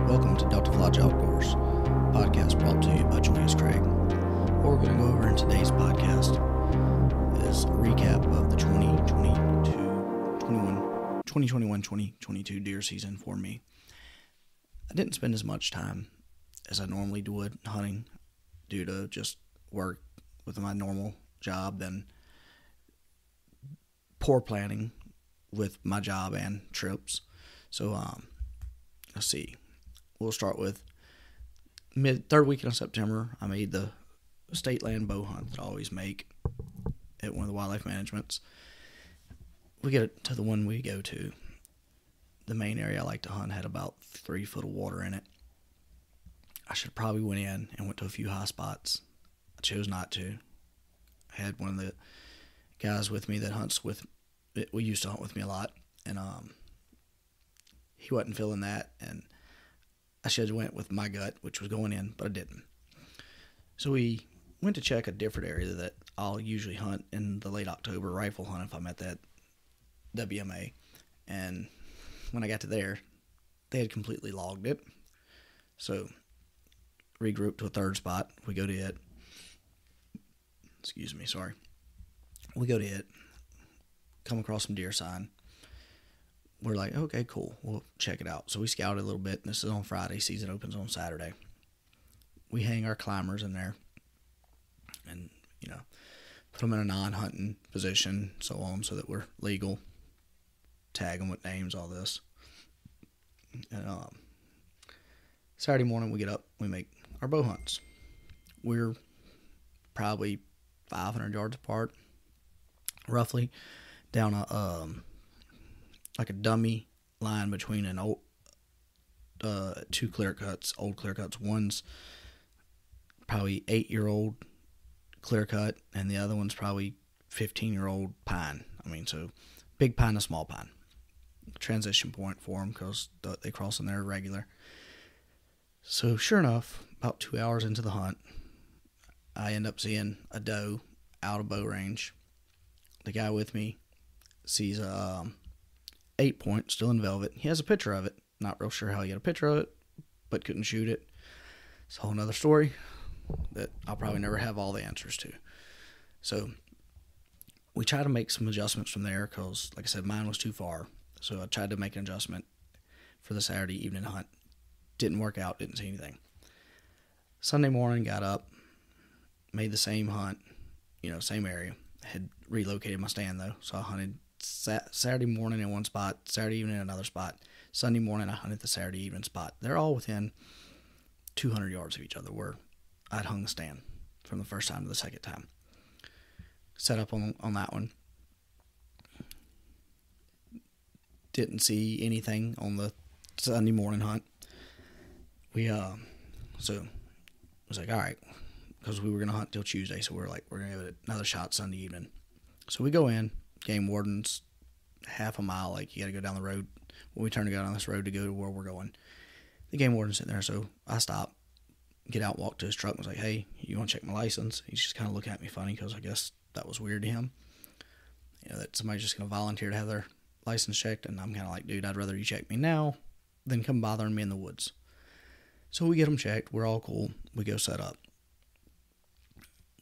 Welcome to Deltaflauge Outdoors, podcast brought to you by Julius. What we're going to go over in today's podcast is a recap of the 2021-2022 deer season for me. I didn't spend as much time as I normally would hunting due to just work with my normal job and poor planning with my job and trips. So, let's see. We'll start with third weekend of September. I made the state land bow hunt that I always make at one of the wildlife managements. We get to the one we go to. The main area I like to hunt had about 3 foot of water in it. I should have probably went in and went to a few high spots. I chose not to. I had one of the guys with me that hunts with, we used to hunt with me a lot, and he wasn't feeling that, and I should have went with my gut, which was going in, but I didn't. So we went to check a different area that I'll usually hunt in the late October rifle hunt if I'm at that WMA. And when I got to there, they had completely logged it. So regrouped to a third spot. We go to it. We go to it. Come across some deer sign. We're like, okay, cool. We'll check it out. So we scouted a little bit. And this is on Friday. Season opens on Saturday. We hang our climbers in there and, put them in a non-hunting position, so on, so that we're legal. Tag them with names, all this. And Saturday morning we get up. We make our bow hunts. We're probably 500 yards apart, roughly, down a like a dummy line between an old two clear cuts, old clear cuts. One's probably 8-year-old clear cut, and the other one's probably 15-year-old pine. So big pine and small pine. Transition point for them because they cross in there regular. So sure enough, about 2 hours into the hunt, I end up seeing a doe out of bow range. The guy with me sees a 8-point still in velvet. He has a picture of it. Not real sure how he got a picture of it, but couldn't shoot it. It's a whole nother story that I'll probably never have all the answers to. So we tried to make some adjustments from there because, like I said, mine was too far. So I tried to make an adjustment for the Saturday evening hunt. Didn't work out. Didn't see anything. Sunday morning, got up, made the same hunt, same area. Had relocated my stand, though, so I hunted Saturday morning in one spot, Saturday evening in another spot. Sunday morning, I hunted the Saturday evening spot. They're all within 200 yards of each other where I'd hung the stand from the first time to the second time. Set up on that one. Didn't see anything on the Sunday morning hunt. So it was like, all right, because we were going to hunt till Tuesday, so we're going to give it another shot Sunday evening. So we go in, game warden's half a mile, you got to go down the road. When we turn to go down this road to go to where we're going, the game warden's sitting there, so I stop, get out, walk to his truck, and was like, hey, you want to check my license? He's just kind of looking at me funny, because I guess that was weird to him. That somebody's just going to volunteer to have their license checked, and I'm kind of like, dude, I'd rather you check me now than come bothering me in the woods. So we get them checked. We're all cool. We go set up.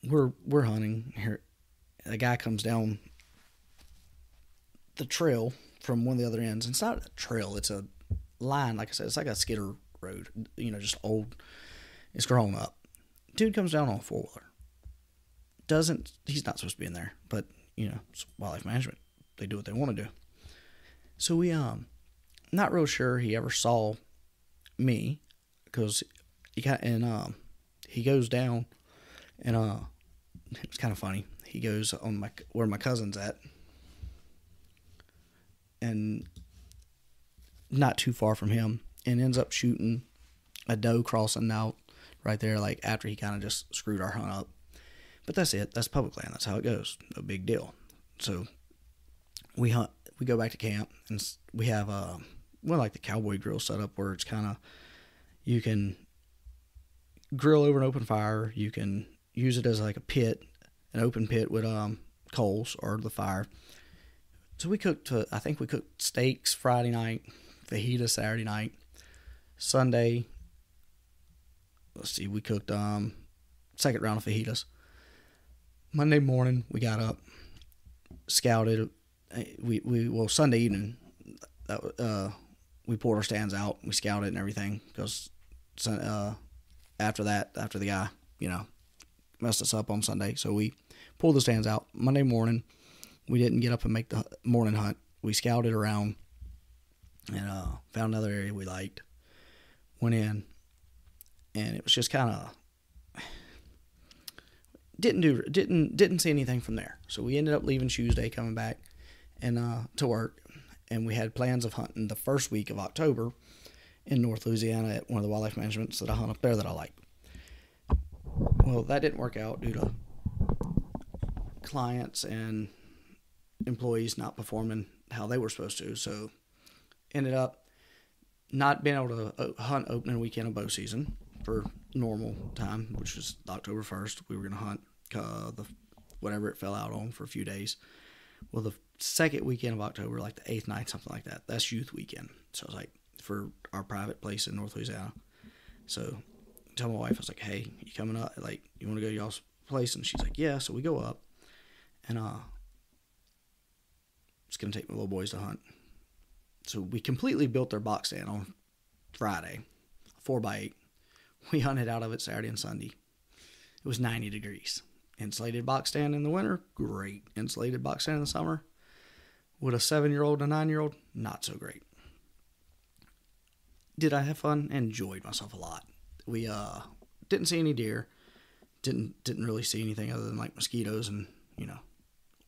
We're hunting here. A guy comes down the trail from one of the other ends. It's not a trail. It's a line. Like I said, it's like a skidder road. Just old. It's grown up. Dude comes down on a 4-wheeler. He's not supposed to be in there, but it's wildlife management. They do what they want to do. So we not real sure he ever saw me, because he goes down, and it was kind of funny. He goes on where my cousin's at, and not too far from him, and ends up shooting a doe crossing out right there, after he kind of just screwed our hunt up. But that's it. That's public land. That's how it goes. No big deal. So we hunt. We go back to camp, and we have the cowboy grill set up where it's kind of, you can grill over an open fire. You can use it as a pit, an open pit with coals or the fire. So we cooked steaks Friday night, fajita Saturday night, Sunday, let's see, we cooked second round of fajitas. Monday morning, we got up, scouted. Sunday evening, we pulled our stands out. We scouted and everything because after the guy, messed us up on Sunday. So we pulled the stands out. Monday morning, we didn't get up and make the morning hunt. We scouted around and found another area we liked. Went in, and it was just kind of didn't see anything from there. So we ended up leaving Tuesday, coming back and to work, and we had plans of hunting the first week of October in North Louisiana at one of the wildlife managements that I hunt up there that I like. Well, that didn't work out due to clients and employees not performing how they were supposed to. So ended up not being able to hunt opening weekend of bow season for normal time, which was October 1st. We were going to hunt whatever it fell out on for a few days. Well, the second weekend of October, like the 8th, 9th, something like that, that's youth weekend. So I was like, for our private place in North Louisiana. So I tell my wife, I was like, hey, you coming up? Like, you want to go to y'all's place? And she's like, yeah. So we go up, and it's going to take my little boys to hunt. So we completely built their box stand on Friday, 4x8. We hunted out of it Saturday and Sunday. It was 90 degrees. Insulated box stand in the winter, great. Insulated box stand in the summer, with a 7-year-old and a 9-year-old, not so great. Did I have fun? Enjoyed myself a lot. We didn't see any deer. Didn't really see anything other than like mosquitoes and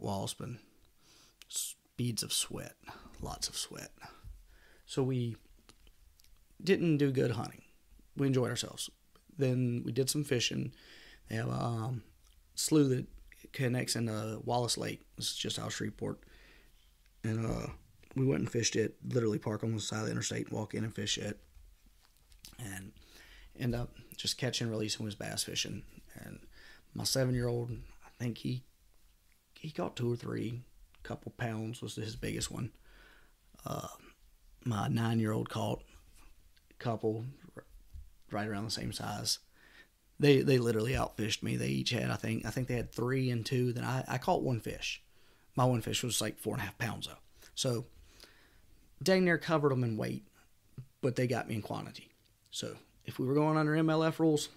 wasp and beads of sweat, lots of sweat. So we didn't do good hunting. We enjoyed ourselves. Then we did some fishing. They have a slough that connects into Wallace Lake. This is just out of Shreveport. And we went and fished it, literally park on the side of the interstate and walk in and fish it. And end up just catching and releasing his bass fishing. And my 7-year-old, I think he caught 2 or 3. A couple pounds was his biggest one. My 9-year-old caught a couple right around the same size. They literally outfished me. They each had, I think they had 3 and 2. Then I caught 1 fish. My 1 fish was like 4.5 pounds though. So dang near covered them in weight, but they got me in quantity. So if we were going under MLF rules,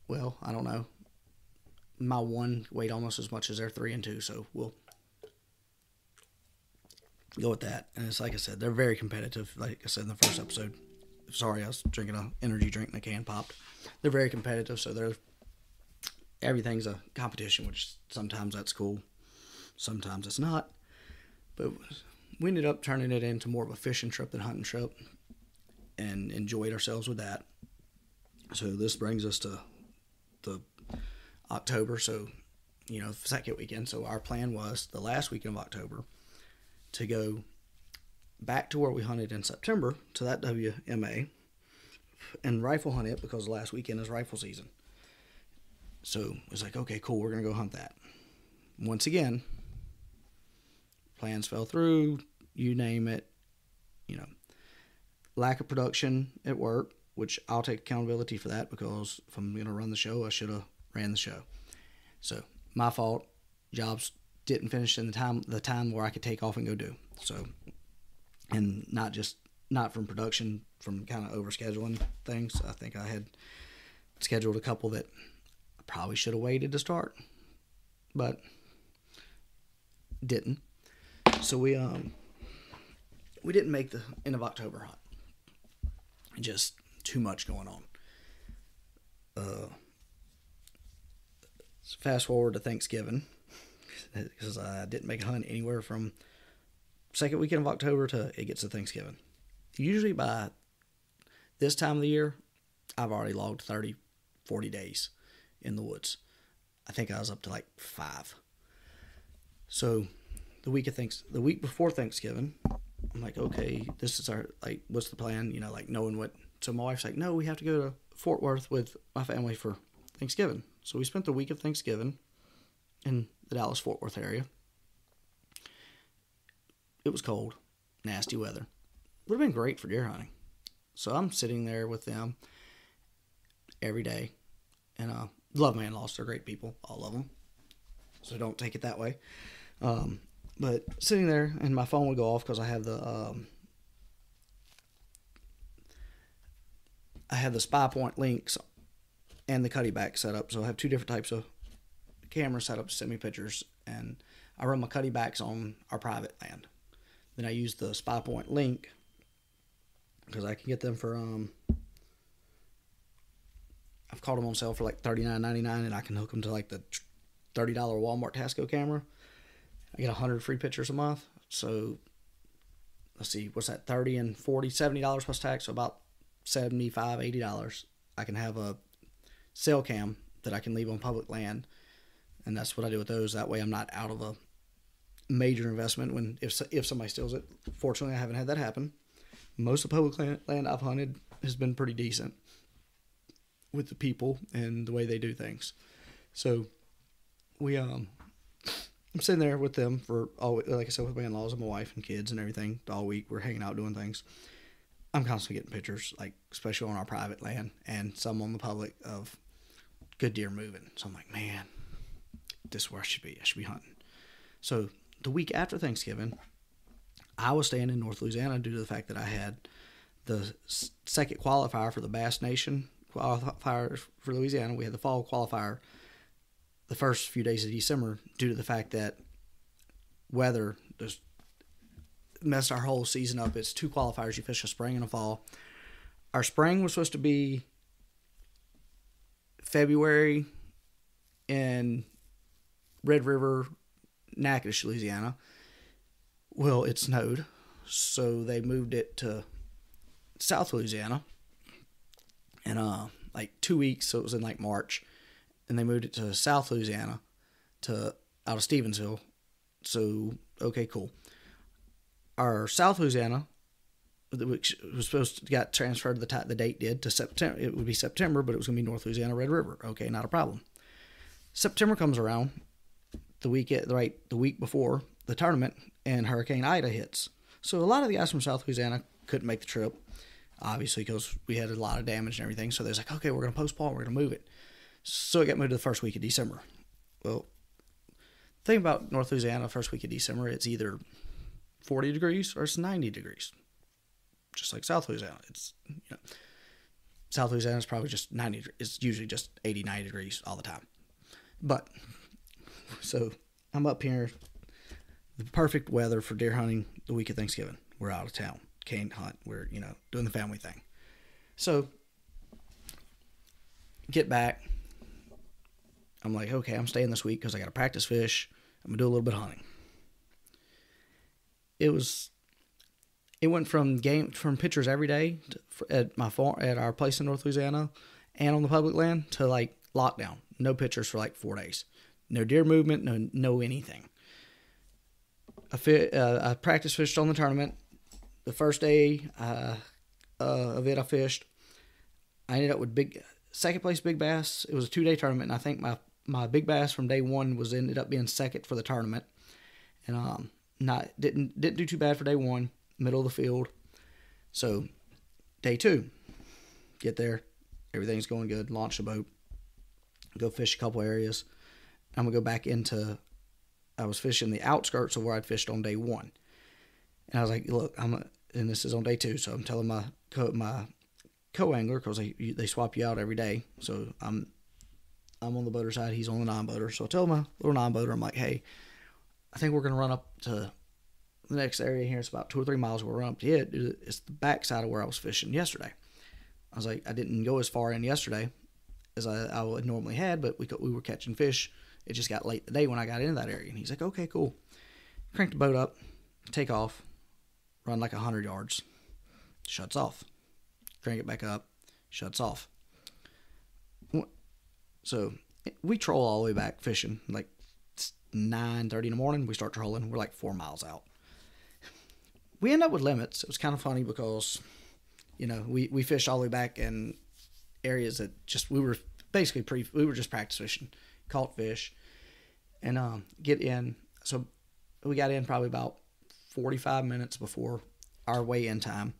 well, I don't know. My 1 weighed almost as much as their 3 and 2, so we'll go with that. And it's like I said, they're very competitive. Like I said in the first episode, sorry, I was drinking an energy drink and the can popped. They're very competitive, so everything's a competition, which sometimes that's cool, sometimes it's not. But we ended up turning it into more of a fishing trip than hunting trip, and enjoyed ourselves with that. So this brings us to the October, so second weekend. So our plan was the last weekend of October to go back to where we hunted in September, to that WMA, and rifle hunt it because the last weekend is rifle season. So it's like, okay, cool, we're going to go hunt that. Once again, plans fell through, you name it, lack of production at work, which I'll take accountability for that because if I'm going to run the show, I should have ran the show. So my fault. Jobs didn't finish in the time where I could take off and go do. So, and not from production, from kind of overscheduling things. I think I had scheduled a couple that I probably should have waited to start, but didn't. So we didn't make the end of October hunt. Just too much going on. Fast forward to Thanksgiving, because I didn't make a hunt anywhere from second weekend of October to it gets to Thanksgiving. Usually by this time of the year, I've already logged 30, 40 days in the woods. I think I was up to like 5. So the week before Thanksgiving, I'm like, okay, this is what's the plan? Knowing what. So my wife's like, no, we have to go to Fort Worth with my family for Thanksgiving. So we spent the week of Thanksgiving in the Dallas-Fort Worth area. It was cold, nasty weather. Would have been great for deer hunting. So I'm sitting there with them every day. And love my in-laws. They're great people, all of them. So don't take it that way. But sitting there, and my phone would go off because I have the spy point links and the cutty back set up. So I have two different types of cameras set up to send me pictures, and I run my cutty backs on our private land. Then I use the spy point link because I can get them for I've caught them on sale for like $39.99, and I can hook them to like the $30 Walmart Tasco camera. I get 100 free pictures a month. So let's see, what's that? 30 and 40, $70 plus tax, so about $75, $80. I can have a cell cam that I can leave on public land, and that's what I do with those. That way I'm not out of a major investment if somebody steals it. Fortunately, I haven't had that happen. Most of the public land I've hunted has been pretty decent with the people and the way they do things. So I'm sitting there with them for all, like I said, with my in-laws and my wife and kids and everything all week. We're hanging out doing things. I'm constantly getting pictures, like especially on our private land and some on the public, of good deer moving. So I'm like, man, this is where I should be. I should be hunting. So the week after Thanksgiving, I was staying in North Louisiana due to the fact that I had the second qualifier for the Bass Nation qualifier for Louisiana. We had the fall qualifier the first few days of December due to the fact that weather just messed our whole season up. It's two qualifiers. You fish a spring and a fall. Our spring was supposed to be February in Red River, Natchitoches, Louisiana. Well, it snowed, so they moved it to South Louisiana. And like 2 weeks, so it was in like March, and they moved it to South Louisiana, out of Stevensville. So okay, cool. Our South Louisiana, which was supposed to get transferred, the date did to September. It would be September, but it was going to be North Louisiana, Red River. Okay, not a problem. September comes around, the week before the tournament, and Hurricane Ida hits. So a lot of the guys from South Louisiana couldn't make the trip, obviously, because we had a lot of damage and everything. So they was like, okay, we're going to postpone, we're going to move it. So it got moved to the first week of December. Well, the thing about North Louisiana, first week of December, it's either 40 degrees or it's 90 degrees. Just like South Louisiana. South Louisiana is probably just 90. It's usually just 80, 90 degrees all the time. But, so I'm up here, the perfect weather for deer hunting the week of Thanksgiving. We're out of town. Can't hunt. We're, doing the family thing. So, get back. I'm like, okay, I'm staying this week because I got to practice fish. I'm going to do a little bit of hunting. It went from pictures every day at our place in North Louisiana and on the public land to like lockdown. No pictures for like 4 days. No deer movement, no anything. I practice fished on the tournament. The first day of it, I fished. I ended up with second place big bass. It was a 2-day tournament, and I think my big bass from day one ended up being second for the tournament. And didn't do too bad for day one, middle of the field. So day two, get there, everything's going good. Launch the boat, go fish a couple areas. I'm gonna go back into. I was fishing the outskirts of where I'd fished on day one, and I was like, "Look, and this is on day two." So I'm telling my co-angler, because they swap you out every day. So I'm on the boater side, he's on the non-boater. So I tell my little non-boater, I'm like, "Hey, I think we're gonna run up to the next area here. It's about 2 or 3 miles. We'll run up to it. It's the back side of where I was fishing yesterday." I was like, I didn't go as far in yesterday as I would normally had, but we were catching fish. It just got late the day when I got into that area. And he's like, okay, cool. Crank the boat up, take off, run like 100 yards, shuts off. Crank it back up, shuts off. So we troll all the way back fishing. Like 9:30 in the morning, we start trolling. We're like 4 miles out. We end up with limits. It was kind of funny because, we fished all the way back in areas that we were just practice fishing. Caught fish and get in. So we got in probably about 45 minutes before our weigh-in time.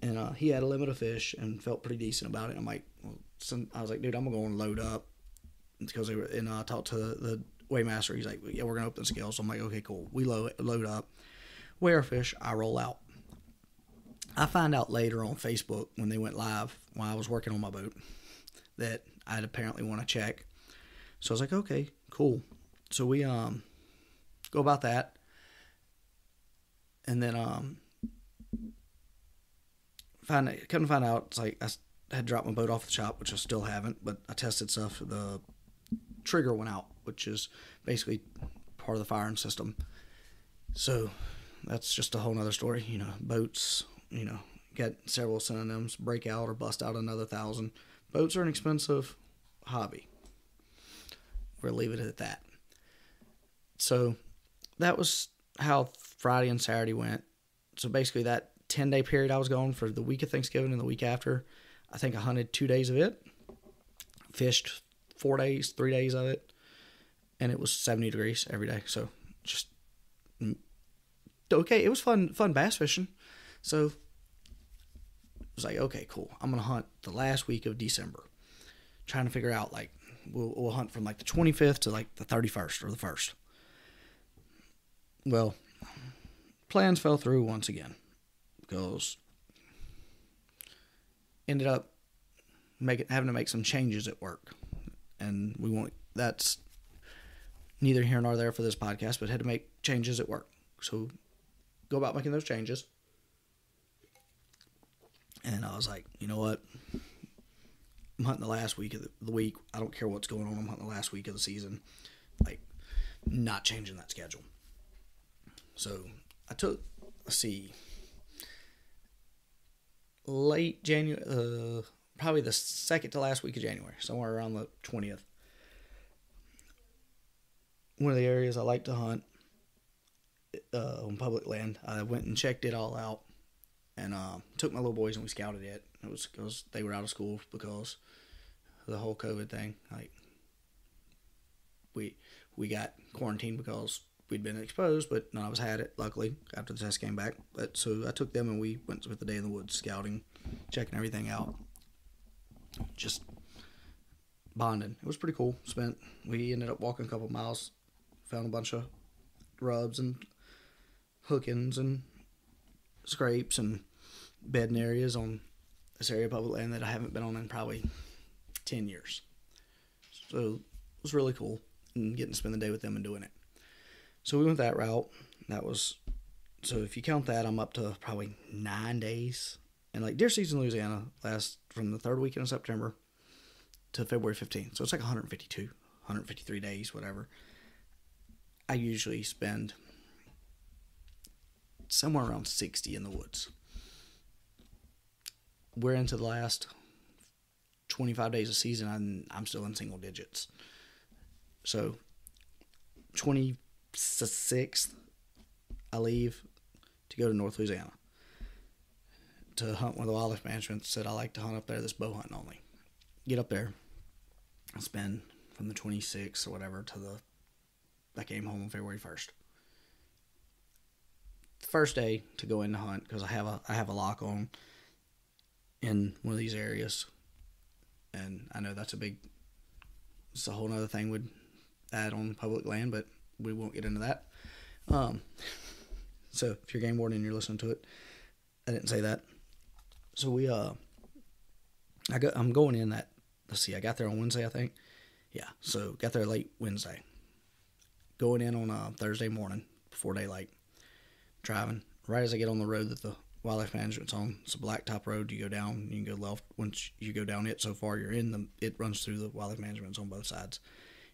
And he had a limit of fish and felt pretty decent about it. I'm like, I was like, dude, I'm going to go and load up. Because I talked to the weighmaster. He's like, yeah, we're going to open the scales. So I'm like, okay, cool. We load up, weigh our fish, I roll out. I find out later on Facebook when they went live while I was working on my boat that I'd apparently want to check. So I was like, okay, cool. So we go about that. And then come to find out, it's like I had dropped my boat off the shop, which I still haven't, but I tested stuff. The trigger went out, which is basically part of the firing system. So that's just a whole nother story. Boats, got several synonyms: break out or bust out another 1,000. Boats are an expensive hobby. We'll leave it at that. So that was how Friday and Saturday went. So basically that 10-day period I was gone for the week of Thanksgiving and the week after, I think I hunted 2 days of it, fished 4 days, 3 days of it, and it was 70 degrees every day. So just okay. It was fun bass fishing. So it was like, okay, cool. I'm gonna hunt the last week of December, trying to figure out like we'll hunt from like the 25th to like the 31st or the 1st. Well, plans fell through once again because ended up having to make some changes at work, and that's neither here nor there for this podcast, but had to make changes at work. So go about making those changes. And I was like, you know what? I'm hunting the last week of the week. I don't care what's going on. I'm hunting the last week of the season. Like, not changing that schedule. So I took, late January, probably the second to last week of January, somewhere around the 20th. One of the areas I like to hunt on public land, I went and checked it all out and took my little boys and we scouted it. It was because they were out of school because of the whole COVID thing. Like, we got quarantined because we'd been exposed, but none of us had it, luckily, after the test came back. But so I took them and we went spent the day in the woods scouting, checking everything out, just bonding. It was pretty cool. We ended up walking a couple miles, found a bunch of rubs and hookings and scrapes and bedding areas on this area of public land that I haven't been on in probably 10 years. So it was really cool and getting to spend the day with them and doing it. So we went that route. So if you count that, I'm up to probably 9 days. And like deer season in Louisiana lasts from the third weekend of September to February 15th. So it's like 152, 153 days, whatever. I usually spend somewhere around 60 in the woods. We're into the last 25 days of season, and I'm still in single digits. So 26th, I leave to go to North Louisiana to hunt with the wildlife management. Said I like to hunt up there, this bow hunting only. Get up there. I spend from the 26th or whatever I came home on February 1st. The first day to go in to hunt, because I have a lock on in one of these areas, and I know it's a whole other thing we'd add on public land, but we won't get into that. So if you're game warden and you're listening to it, I didn't say that. So I'm going in that. Let's see, I got there on Wednesday, I think. Yeah, so got there late Wednesday. Going in on Thursday morning before daylight. Driving. Right as I get on the road that the wildlife management's on, it's a blacktop road. You go down, you can go left. Once you go down it so far, it runs through the wildlife management's on both sides.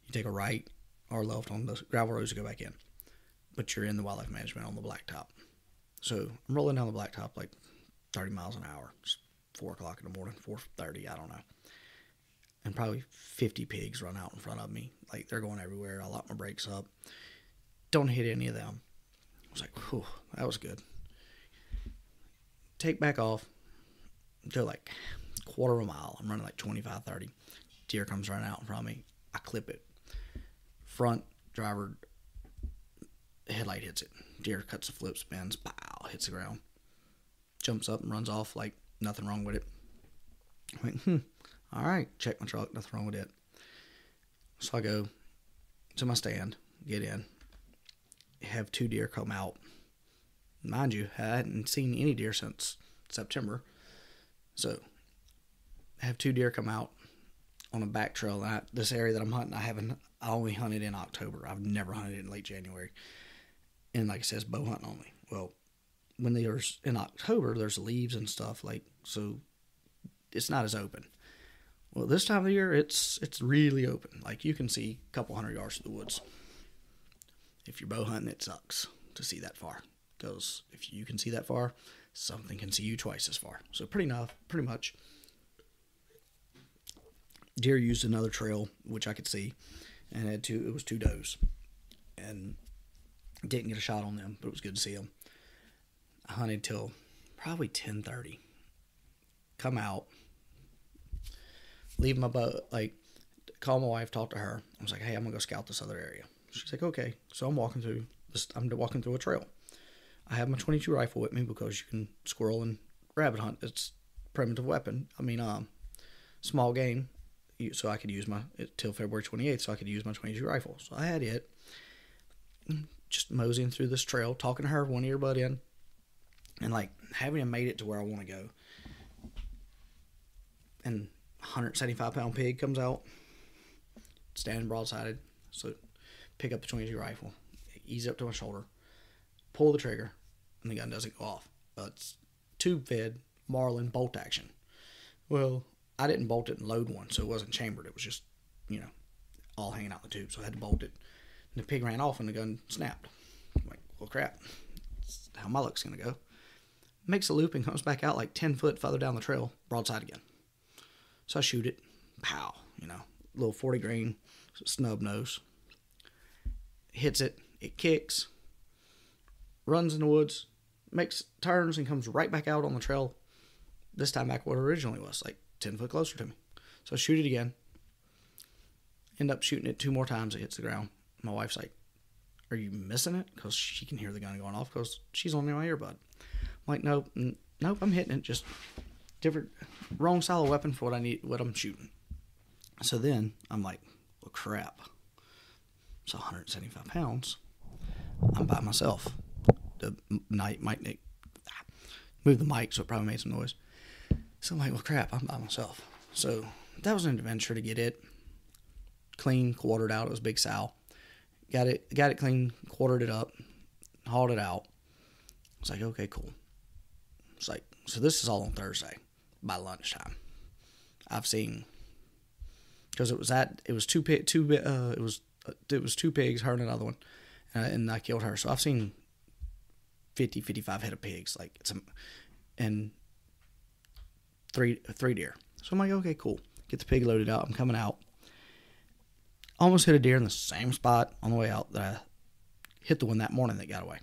You take a right or left on the gravel roads to go back in. But you're in the wildlife management on the blacktop. So I'm rolling down the blacktop like 30 miles an hour. It's 4 o'clock in the morning, 4:30, I don't know. And probably 50 pigs run out in front of me. Like, they're going everywhere. I lock my brakes up. Don't hit any of them. I was like, whew, that was good. Take back off. Go like quarter of a mile. I'm running like 25, 30. Deer comes running out in front of me. I clip it. Front driver headlight hits it. Deer cuts the flip, spins, pow, hits the ground. jumps up and runs off like nothing wrong with it. I went, all right, check my truck, nothing wrong with it. So I go to my stand, get in, have 2 deer come out. Mind you, I hadn't seen any deer since September. So I have 2 deer come out on a back trail. And this area that I'm hunting, I only hunted in October. I've never hunted in late January. And like it says, bow hunting only. Well, when there's in October, there's leaves and stuff, like, so it's not as open. Well, this time of the year, it's really open. Like, you can see a couple 100 yards through the woods. If you're bow hunting, it sucks to see that far. Because if you can see that far, something can see you twice as far. So pretty much, deer used another trail, which I could see, and it was 2 does. And didn't get a shot on them, but it was good to see them. I hunted till probably 10:30. Come out, leave my bow, like, call my wife, talk to her. I was like, hey, I'm gonna go scout this other area. She's like, okay. So I'm walking through a trail. I have my .22 rifle with me because you can squirrel and rabbit hunt. It's primitive weapon. I mean, small game. So I could use till February 28th, so I could use my .22 rifle. So I had it. Just moseying through this trail, talking to her, one earbud in, and like having made it to where I want to go. And 175-pound pig comes out, standing broadsided. So pick up the .22 rifle, ease up to my shoulder, pull the trigger, and the gun doesn't go off. It's tube fed Marlin bolt action. Well, I didn't bolt it and load one, so it wasn't chambered. It was just, all hanging out the tube. So I had to bolt it. And the pig ran off and the gun snapped. I'm like, well, crap. That's how my luck's going to go. Makes a loop and comes back out like 10 foot further down the trail, broadside again. So I shoot it. Pow. Little 40 grain snub nose. Hits it. It kicks. Runs in the woods. Makes turns and comes right back out on the trail. This time back where it originally was, like 10 foot closer to me. So I shoot it again. End up shooting it 2 more times. It hits the ground. My wife's like, are you missing it? Because she can hear the gun going off because she's on my earbud. I'm like, nope, I'm hitting it. Just different, wrong style of weapon for what I'm shooting. So then I'm like, well, crap. It's 175 pounds. I'm by myself. The mic, move the mic so it probably made some noise. So I'm like, well, crap, I'm by myself. So that was an adventure to get it clean, quartered out. It was a big sow. Got it clean, quartered it up, hauled it out. It's like, okay, cool. It's like, so this is all on Thursday by lunchtime. I've seen, because it was 2 pigs, her and another one, and I killed her. So I've seen 55 head of pigs, like and three deer. So I'm like, okay, cool. Get the pig loaded out. I'm coming out. Almost hit a deer in the same spot on the way out that I hit the one that morning that got away.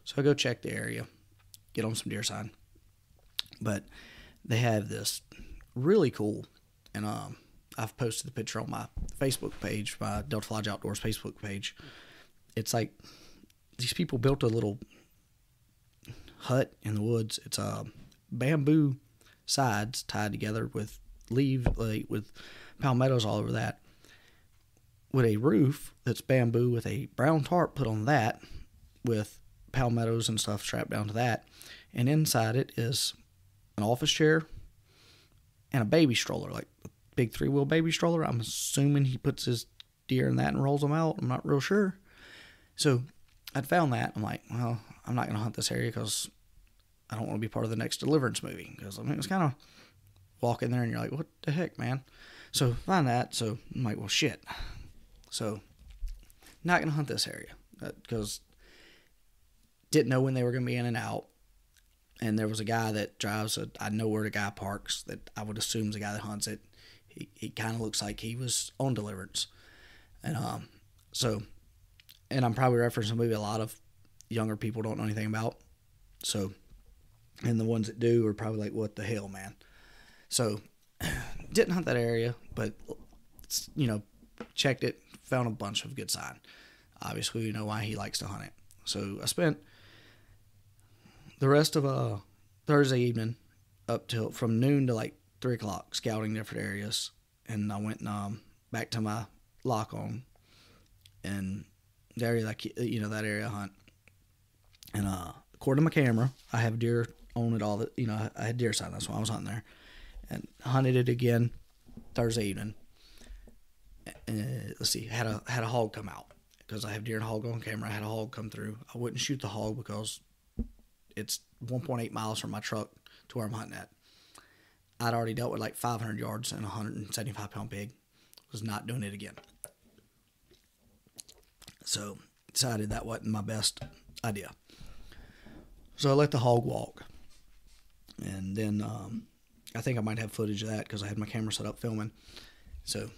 So I go check the area, get on some deer sign. But they have this really cool, and I've posted the picture on my Facebook page, my Deltaflauge Outdoors Facebook page. It's like these people built a little hut in the woods. It's bamboo sides tied together with with palmettos all over that, with a roof that's bamboo with a brown tarp put on that with palmettos and stuff strapped down to that. And inside it is an office chair and a baby stroller, like a big 3-wheel baby stroller. I'm assuming he puts his deer in that and rolls them out. I'm not real sure. So I'd found that. I'm like, well, I'm not going to hunt this area because I don't want to be part of the next Deliverance movie. Because, it's kind of walk in there and you're like, what the heck, man? So find that. So I'm like, well, shit. So not going to hunt this area because didn't know when they were going to be in and out. And there was a guy that drives I know where the guy parks that I would assume is the guy that hunts it. He kind of looks like he was on Deliverance. And and I'm probably referencing a movie a lot of younger people don't know anything about. So, and the ones that do are probably like, what the hell, man? So, didn't hunt that area, but, checked it, found a bunch of good sign. Obviously, you know why he likes to hunt it. So, I spent the rest of Thursday evening up till from noon to like 3 o'clock scouting different areas. And I went back to my lock on and the area that area I hunt. And according to my camera, I have deer on it all. I had deer sign. That's why I was hunting there. And hunted it again Thursday evening. Let's see, had a hog come out because I have deer and hog on camera. I had a hog come through. I wouldn't shoot the hog because it's 1.8 miles from my truck to where I'm hunting at. I'd already dealt with like 500 yards and a 175-pound pig. Was not doing it again. So decided that wasn't my best idea. So I let the hog walk. And then I think I might have footage of that because I had my camera set up filming. So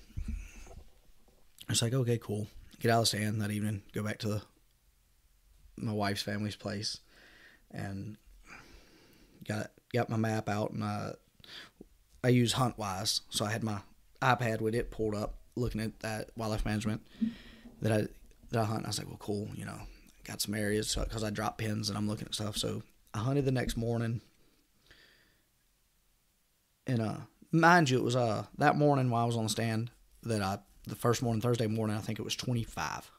it's like, okay, cool. Get out of the stand that evening. Go back to my wife's family's place. And got my map out. And I use HuntWise. So I had my iPad with it pulled up looking at that wildlife management that I hunt. And I was like, well, cool. Got some areas because I drop pins and I'm looking at stuff. So I hunted the next morning. And mind you, it was that morning while I was on the stand that the first morning, Thursday morning, I think it was 25.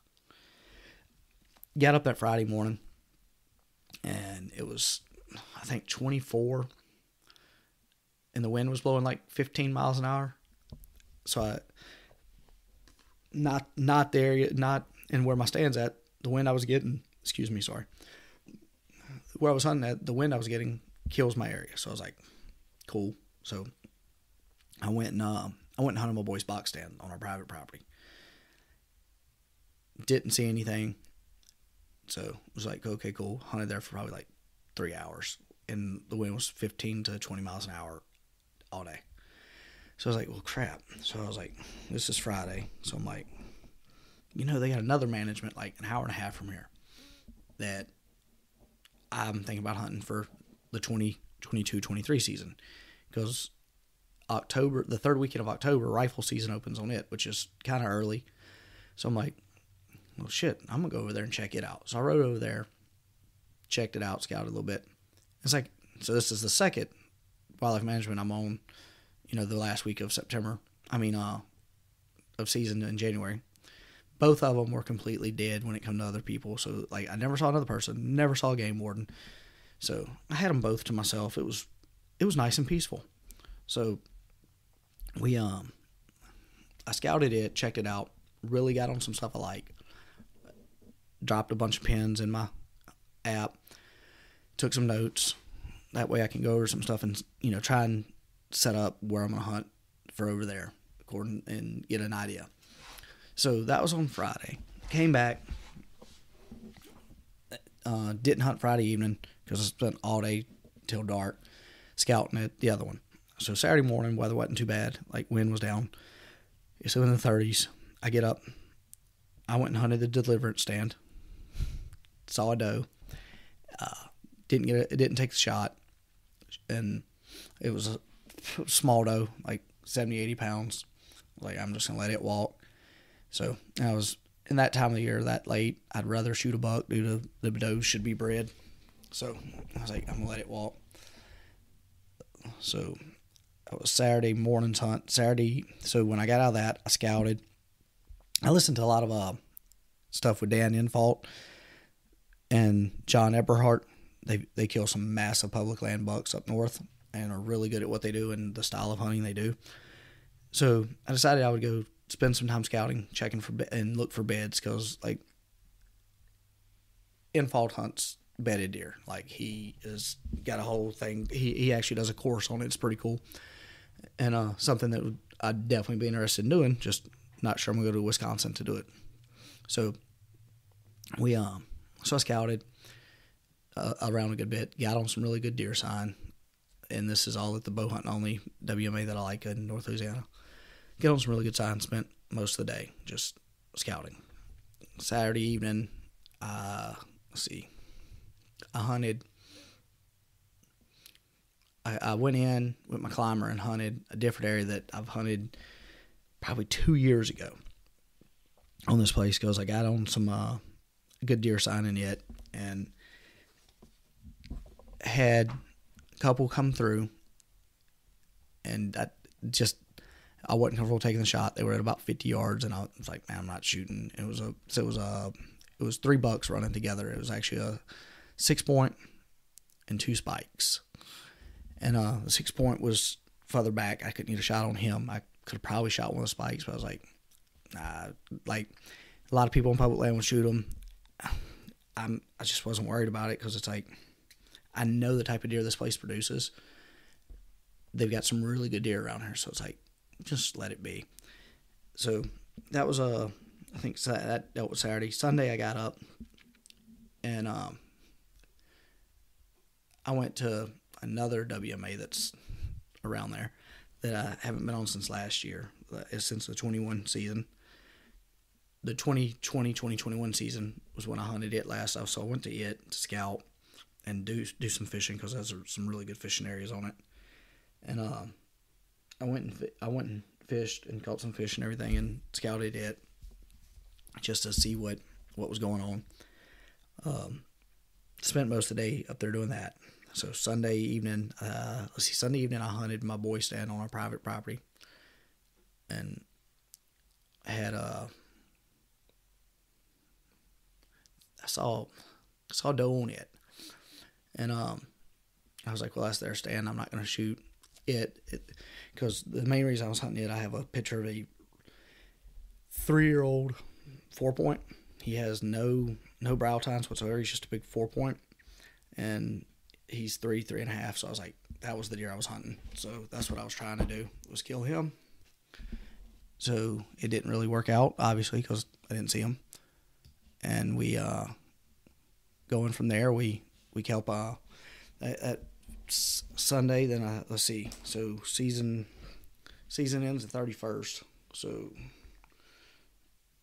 Got up that Friday morning, and it was, I think, 24, and the wind was blowing like 15 miles an hour. So not in where my stand's at, the wind I was getting, where I was hunting at, the wind I was getting kills my area. So I was like, cool. So I went and hunted my boy's box stand on our private property. Didn't see anything. So it was like, okay, cool. Hunted there for probably like 3 hours. And the wind was 15 to 20 miles an hour all day. So I was like, well, crap. So I was like, this is Friday. So I'm like, they got another management like an hour and a half from here that I'm thinking about hunting for the 2022-23 season. Because October, the third weekend of October, rifle season opens on it, which is kind of early. So I'm like, well, shit, I'm going to go over there and check it out. So I rode over there, checked it out, scouted a little bit. It's like, so this is the second wildlife management I'm on, the last week of September. Of season in January. Both of them were completely dead when it come to other people. So, like, I never saw another person, never saw a game warden. So I had them both to myself. It was nice and peaceful. So I scouted it, checked it out, really got on some stuff I like. Dropped a bunch of pins in my app, took some notes. That way I can go over some stuff and, try and set up where I'm going to hunt for over there and get an idea. So that was on Friday. Came back. Didn't hunt Friday evening because I spent all day till dark scouting at the other one. So Saturday morning, weather wasn't too bad. Like, wind was down. It's in the 30s. I get up. I went and hunted the deliverance stand. Saw a doe. It didn't take the shot. And it was a small doe, like 70, 80 pounds. Like, I'm just going to let it walk. So I was, in that time of the year, that late, I'd rather shoot a buck due to the does should be bred. So I was like, I'm going to let it walk. So it was Saturday morning's hunt. So when I got out of that, I scouted. I listened to a lot of stuff with Dan Infault and John Eberhardt. They kill some massive public land bucks up north and are really good at what they do and the style of hunting they do. So I decided I would go spend some time scouting, checking for and look for beds because, like, Infault hunts bedded deer. Like, he has got a whole thing. He actually does a course on it. It's pretty cool. And something that I'd definitely be interested in doing, just not sure I'm going to go to Wisconsin to do it. So I scouted around a good bit, got on some really good deer sign, and this is all at the bow hunting only WMA that I like in North Louisiana. Get on some really good sign, spent most of the day just scouting. Saturday evening, I hunted. I went in with my climber and hunted a different area that I've hunted probably 2 years ago on this place because I got on some good deer sign in it and had couple come through, and I wasn't comfortable taking the shot. They were at about 50 yards, and I was like, man, I'm not shooting. It was 3 bucks running together. It was actually a 6-point and 2 spikes. And the 6-point was further back. I couldn't get a shot on him. I could have probably shot one of the spikes, but I was like, nah. Like, a lot of people on public land would shoot them. I just wasn't worried about it because it's like, I know the type of deer this place produces. They've got some really good deer around here, so it's like, just let it be. So that was I think that dealt with Saturday. Sunday I got up and I went to another WMA that's around there that I haven't been on since last year, since the 21 season. The 2020-2021 season was when I hunted it last. So I went to it to scout and do some fishing because there's some really good fishing areas on it. And I went and fished and caught some fish and everything and scouted it just to see what was going on. Spent most of the day up there doing that. So Sunday evening, I hunted my boy stand on our private property, and I had I saw doe on it, and I was like, well, that's their stand. I'm not going to shoot it because the main reason I was hunting it, I have a picture of a 3-year-old 4-point. He has no brow tines whatsoever. He's just a big 4-point, and he's 3.5. So I was like, that was the deer I was hunting. So that's what I was trying to do, was kill him. So it didn't really work out, obviously, because I didn't see him. And we going from there, we kelp at Sunday. Then let's see. So season ends the 31st. So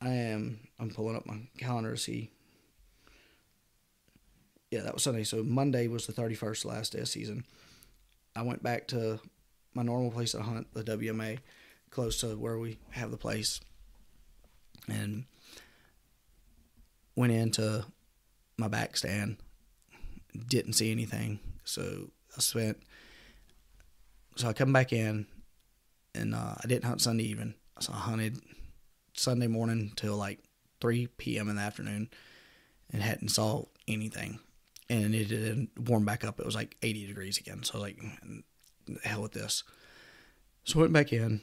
I'm pulling up my calendar to see. Yeah, that was Sunday. So Monday was the 31st, last day of season. I went back to my normal place to hunt, the WMA, close to where we have the place, and went into my back stand. Didn't see anything. So I come back in, and I didn't hunt Sunday evening. So I hunted Sunday morning till like 3 p.m. in the afternoon and hadn't saw anything. And it didn't warm back up. It was like 80 degrees again. So I was like, the hell with this. So I went back in,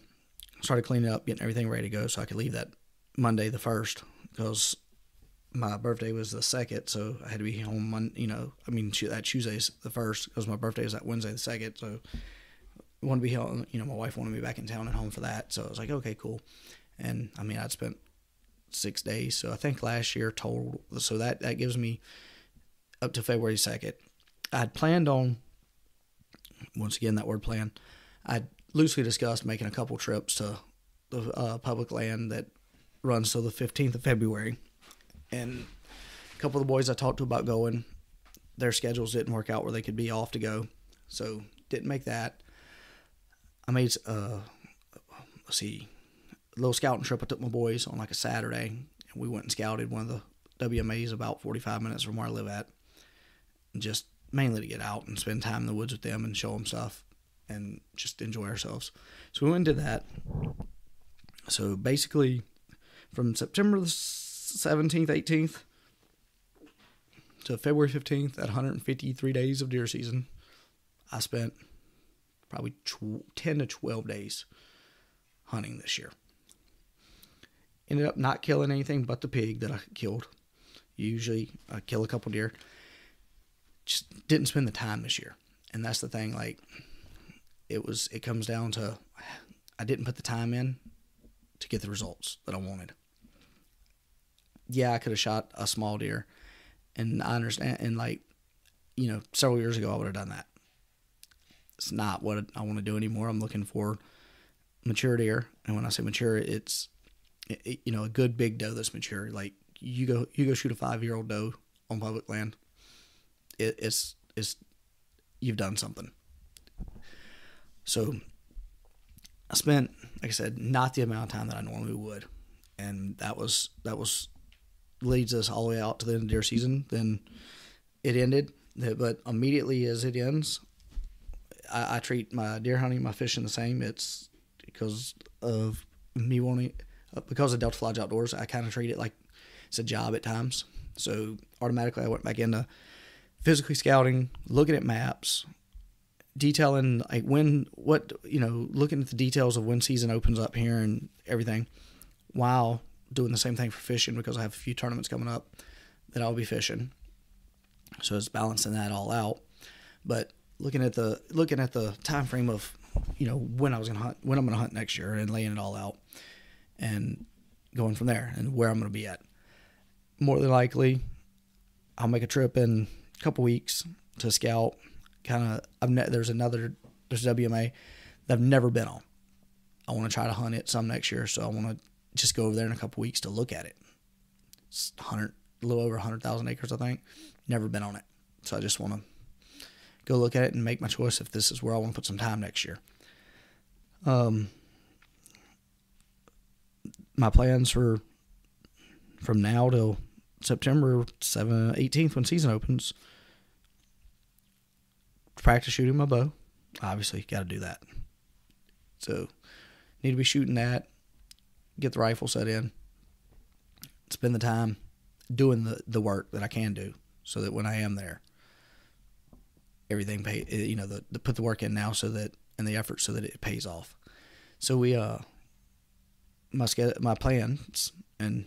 started cleaning up, getting everything ready to go so I could leave that Monday the 1st, because my birthday was the 2nd, so I had to be home that Tuesday's the 1st, because my birthday was that Wednesday the 2nd, so I wanted to be home. My wife wanted me back in town and home for that, so I was like, okay, cool. And I'd spent 6 days, so I think last year total, so that gives me up to February 2nd. I'd planned on, once again, that word plan, I'd loosely discussed making a couple trips to the public land that runs till the 15th of February. And a couple of the boys I talked to about going, their schedules didn't work out where they could be off to go. So didn't make that. I made, a little scouting trip. I took my boys on like a Saturday, and we went and scouted one of the WMAs about 45 minutes from where I live at. Just mainly to get out and spend time in the woods with them and show them stuff and just enjoy ourselves. So we went and did that. So basically from September the 17th, 18th to February 15th, at 153 days of deer season, I spent probably 10 to 12 days hunting this year. Ended up not killing anything but the pig that I killed. Usually I kill a couple deer. Just didn't spend the time this year. And that's the thing, like, it comes down to, I didn't put the time in to get the results that I wanted. Yeah, I could have shot a small deer, and I understand, and several years ago I would have done that. It's not what I want to do anymore. I'm looking for mature deer, and when I say mature, it's a good big doe that's mature. Like, you go shoot a 5-year-old doe on public land. It's you've done something. So I spent, like I said, not the amount of time that I normally would, and that was leads us all the way out to the end of deer season. Then it ended, but immediately as it ends, I treat my deer hunting, my fishing the same. It's because of me wanting, because of Deltaflauge Outdoors, I kind of treat it like it's a job at times. So automatically I went back into physically scouting, looking at maps, detailing like looking at the details of when season opens up here and everything, while doing the same thing for fishing, because I have a few tournaments coming up that I'll be fishing. So it's balancing that all out. But looking at the time frame of, when I'm going to hunt next year, and laying it all out and going from there and where I'm going to be at. More than likely, I'll make a trip in a couple weeks to scout. There's WMA that I've never been on. I want to try to hunt it some next year, so I want to just go over there in a couple weeks to look at it. It's a little over 100,000 acres, I think. Never been on it, so I just want to go look at it and make my choice if this is where I want to put some time next year. My plans from now till September 18th when season opens, practice shooting my bow. Obviously, got to do that. So, need to be shooting that, get the rifle set in, spend the time doing the work that I can do, so that when I am there, everything put the work in now, and the effort, so that it pays off. So my plans, and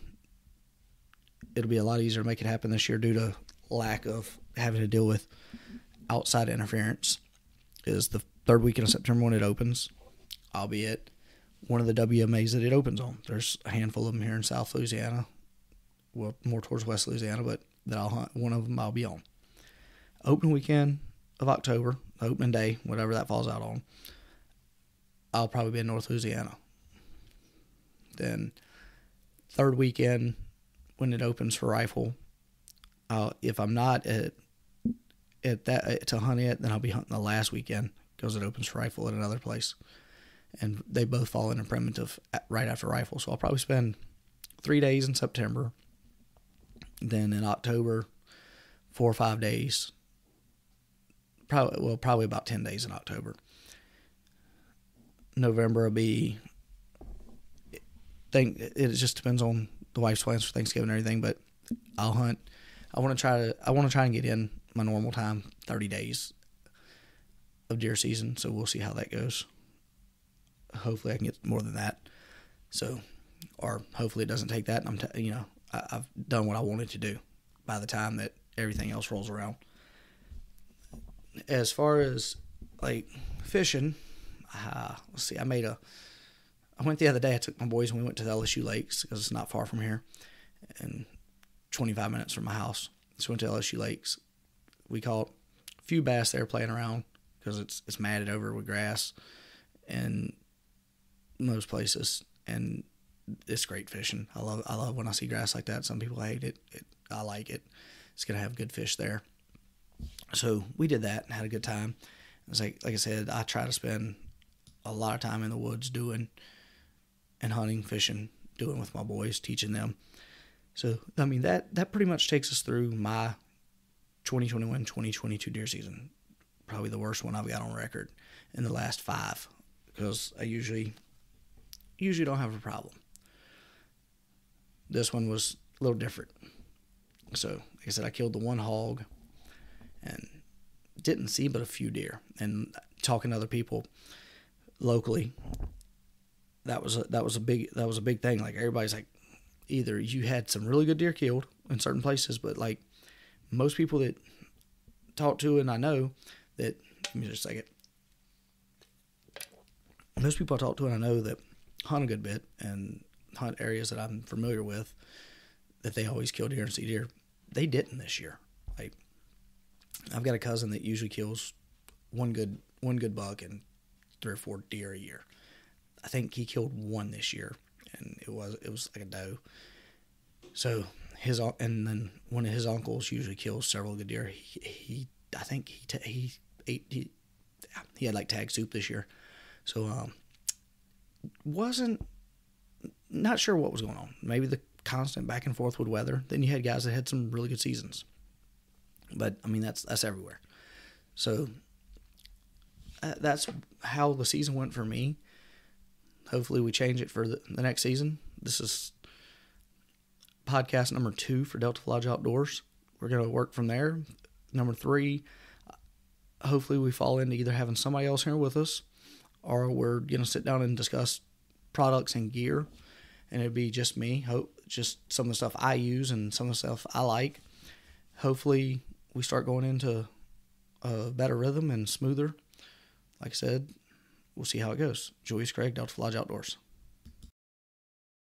it'll be a lot easier to make it happen this year due to lack of having to deal with outside interference, is the third weekend of September when it opens. I'll be at one of the WMAs that it opens on. There's a handful of them here in South Louisiana, well, more towards West Louisiana, but that I'll hunt. One of them I'll be on. Opening weekend of October, opening day, whatever that falls out on, I'll probably be in North Louisiana. Then third weekend when it opens for rifle, if I'm not at that to hunt it, then I'll be hunting the last weekend because it opens for rifle at another place, and they both fall in a primitive right after rifle. So I'll probably spend 3 days in September. Then in October, 4 or 5 days. Probably about 10 days in October. November will be. It just depends on the wife's plans for Thanksgiving and everything, but I'll hunt. I want to try and get in my normal time, 30 days of deer season. So we'll see how that goes. Hopefully I can get more than that. So, or hopefully it doesn't take that. And I've done what I wanted to do by the time that everything else rolls around. As far as like fishing, let's see. I went the other day. I took my boys and we went to the LSU lakes because it's not far from here, and 25 minutes from my house. So we went to LSU lakes. We caught a few bass there playing around because it's matted over with grass in most places, and it's great fishing. I love when I see grass like that. Some people hate it. I like it. It's gonna have good fish there. So we did that and had a good time. It's like I said, I try to spend a lot of time in the woods doing and hunting, fishing, doing with my boys, teaching them. So, I mean, that pretty much takes us through my 2021-2022 deer season. Probably the worst one I've got on record in the last 5, because I usually don't have a problem. This one was a little different. So, like I said, I killed the one hog and didn't see but a few deer. And talking to other people locally, that was a big thing. Like, everybody's like, either you had some really good deer killed in certain places, but like most people that talk to, and I know that, give me just a second. Most people I talk to and I know that hunt a good bit and hunt areas that I'm familiar with, that they always kill deer and see deer. They didn't this year. Like, I've got a cousin that usually kills one good buck and 3 or 4 deer a year. I think he killed one this year, and it was like a doe. So then one of his uncles usually kills several good deer. He had like tag soup this year. So wasn't not sure what was going on. Maybe the constant back and forth with weather. Then you had guys that had some really good seasons. But I mean, that's everywhere. So that's how the season went for me. Hopefully we change it for the next season. This is podcast number 2 for Deltaflauge Outdoors. We're going to work from there. Number 3, hopefully we fall into either having somebody else here with us, or we're going to sit down and discuss products and gear, and it'd be just me, just some of the stuff I use and some of the stuff I like. Hopefully we start going into a better rhythm and smoother. Like I said, we'll see how it goes. Julius Craig, Deltaflauge Outdoors.